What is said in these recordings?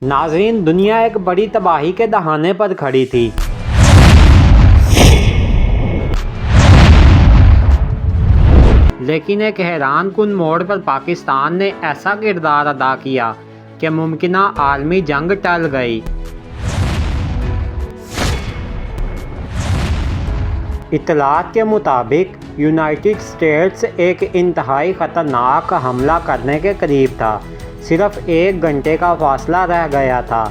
नाज़रीन, दुनिया एक बड़ी तबाही के दहाने पर खड़ी थी। लेकिन एक हैरान कुन मोड़ पर पाकिस्तान ने ऐसा किरदार अदा किया कि मुमकिन आलमी जंग टल गई। इत्तलात के मुताबिक यूनाइटेड स्टेट्स एक इंतहाई ख़तरनाक हमला करने के करीब था। सिर्फ 1 घंटे का फासला रह गया था,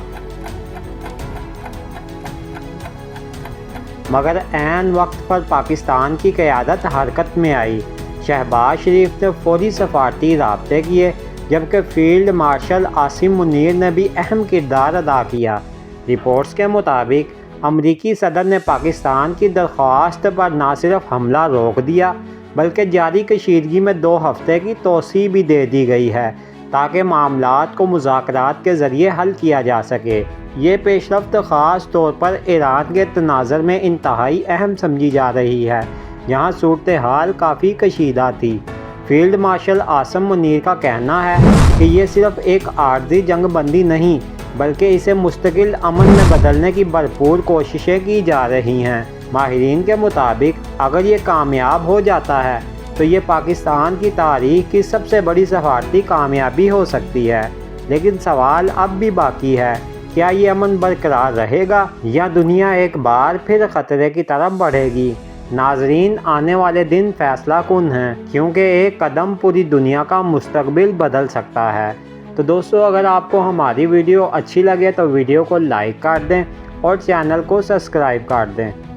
मगर ऐन वक्त पर पाकिस्तान की क़यादत हरकत में आई। शहबाज शरीफ ने फौरी सफारती राब्ते किए, जबकि फील्ड मार्शल आसिम मुनीर ने भी अहम किरदार अदा किया। रिपोर्ट्स के मुताबिक अमरीकी सदर ने पाकिस्तान की दरख्वास्त पर न सिर्फ हमला रोक दिया, बल्कि जारी कशीदगी में 2 हफ्ते की तोसी भी दे दी गई है, ताकि मामलात को मुज़ाकरात के ज़रिए हल किया जा सके। ये पेशरफ्त ख़ास तौर पर ईरान के तनाज़ुर में इंतहाई अहम समझी जा रही है, जहाँ सूरत हाल काफ़ी कशीदा थी। फील्ड मार्शल आसिम मुनीर का कहना है कि ये सिर्फ एक आर्जी जंग बंदी नहीं, बल्कि इसे मुस्तकिल अमन में बदलने की भरपूर कोशिशें की जा रही हैं। माहिरीन के मुताबिक अगर ये कामयाब हो जाता है तो ये पाकिस्तान की तारीख की सबसे बड़ी सफारती कामयाबी हो सकती है। लेकिन सवाल अब भी बाकी है, क्या ये अमन बरकरार रहेगा या दुनिया एक बार फिर ख़तरे की तरफ बढ़ेगी? नाजरीन, आने वाले दिन फैसला कुन हैं, क्योंकि एक कदम पूरी दुनिया का मुस्तकबिल बदल सकता है। तो दोस्तों, अगर आपको हमारी वीडियो अच्छी लगे तो वीडियो को लाइक कर दें और चैनल को सब्सक्राइब कर दें।